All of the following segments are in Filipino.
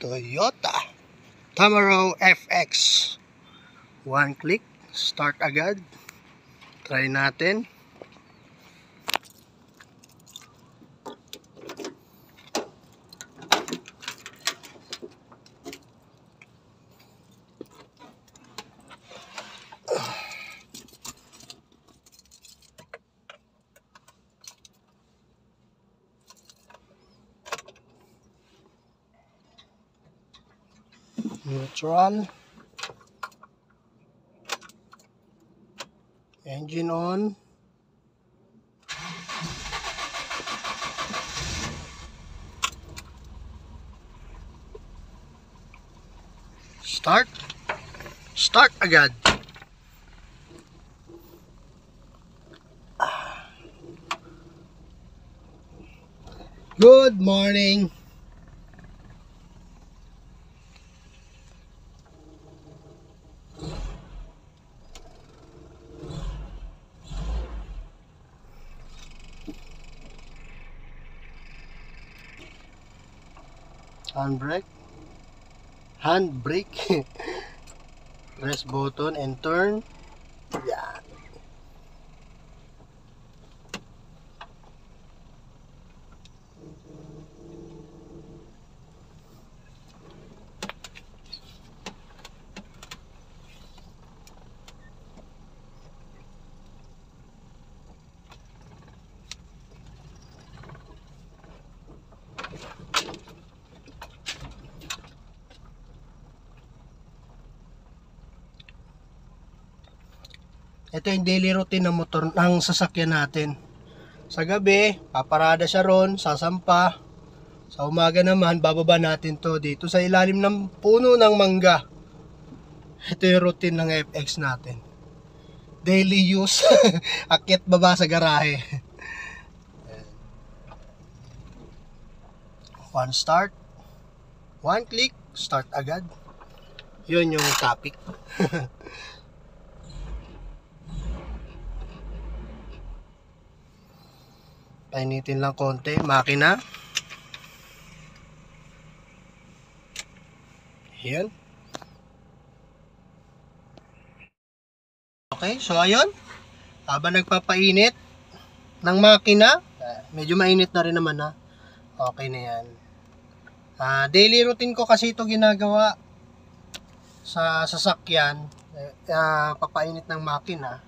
Toyota Tamaro FX. One click, start agad. Try natin. Neutral. Engine on. Start. Start agad. Good morning. Handbrake. Press button and turn. Yan. Ito yung daily routine ng motor ng sasakyan natin. Sa gabi, paparada siya ron, sasampa. Sa umaga naman, bababa natin to dito sa ilalim ng puno ng mangga. Ito yung routine ng FX natin. Daily use. Akyat baba sa garahe. One start. One click, start agad. Yun yung topic. Painitin lang konti, makina. Yan. Okay, so ayun. Habang nagpapainit ng makina, medyo mainit na rin naman ha. Okay na yan. Daily routine ko kasi ito ginagawa sa sasakyan. Papainit ng makina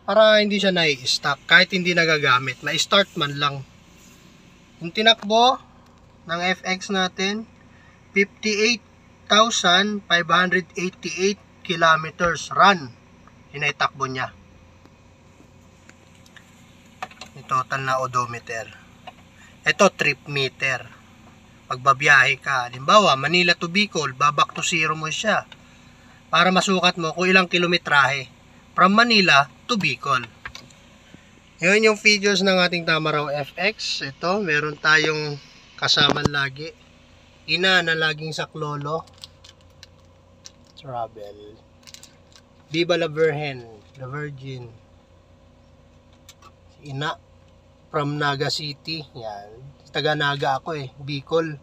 para hindi siya nai-stuck kahit hindi nagagamit, ma-start man lang. Yung tinakbo ng FX natin 58,588 kilometers run. Yun ay takbo niya. Yung total na odometer. Ito trip meter. Pagbabiyahe ka, halimbawa Manila to Bicol, back to zero mo siya para masukat mo kung ilang kilometrahe from Manila to Bicol. Yun yung features ng ating Tamaro FX. Ito, meron tayong kasama lagi. Ina na laging saklolo. Travel. Viva la Virgen. La Virgin. Ina. From Naga City. Yan. Taga Naga ako Bicol.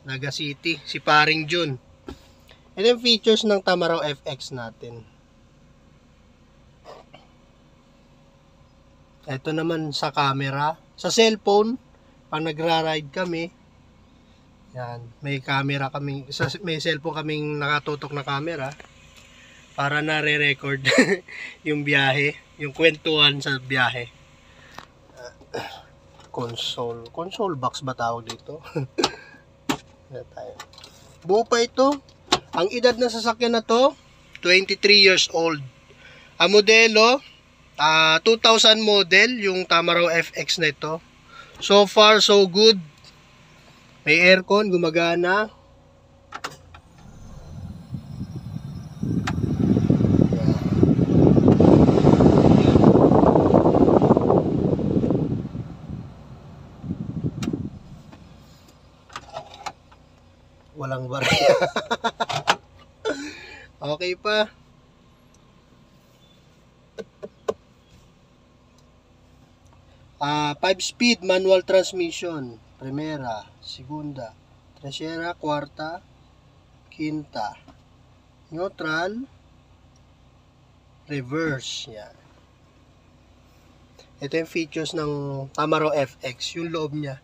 Naga City. Si Paring Jun. Ito yung features ng Tamaro FX natin. Ito naman sa camera. Sa cellphone, pag nagra-ride kami, yan, may camera kami, may cellphone kaming nakatutok na camera para nare-record yung biyahe, yung kwentuhan sa biyahe. Console box ba tawag dito? Buo pa ito. Ang edad na sasakyan na to, 23 years old. Ang modelo, 2000 model yung Tamaro FX na ito. So far so good. May aircon, gumagana. Walang barya. Okay pa. Five speed manual transmission, primera, segunda, tercera, cuarta, hinta, neutral, reverse. Yan. Ito yung features ng Tamaro FX, yung loob niya.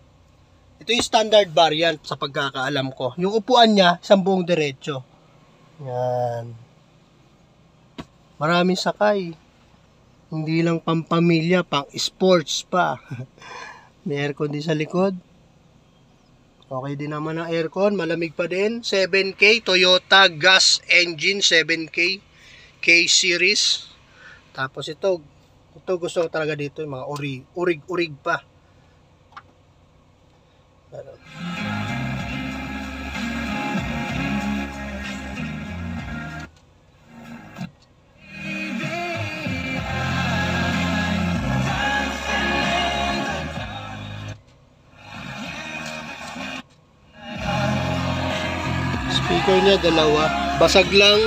Ito yung standard variant sa pagkakaalam ko. Yung upuan niya, isang buong diretso. Yan. Maraming sakay. Hindi lang pampamilya, pang sports pa. May aircon din sa likod. Okay din naman ang aircon, malamig pa din. 7K, Toyota gas engine 7K, K-series. Tapos ito gusto ko talaga dito, yung mga urig pa. Speaker niya dalawa, basag lang,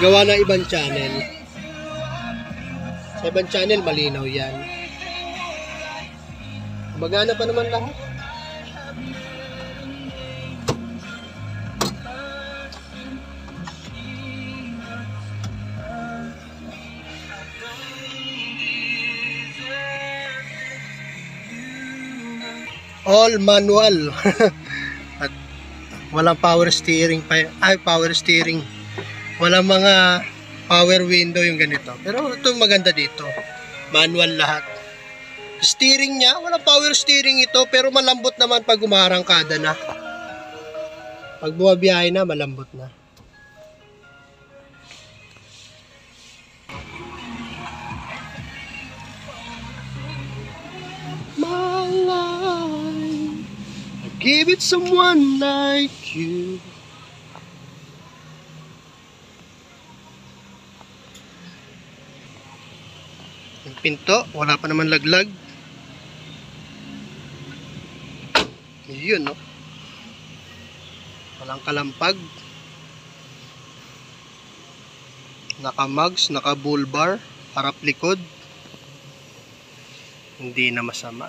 gawa ng ibang channel. Sa ibang channel malinaw yan. Magana pa naman lahat. All manual. At walang power steering pa, power steering. Walang mga power window yung ganito. Pero ito maganda dito. Manual lahat. Steering niya, walang power steering ito, pero malambot naman pag umarangkada na. Pag bumabiyahe na, malambot na. My life, I give it someone like you. Yung pinto, wala pa naman laglag. Yun, no? Walang kalampag. Naka-mugs, naka-bull bar, harap likod. Hindi na masama.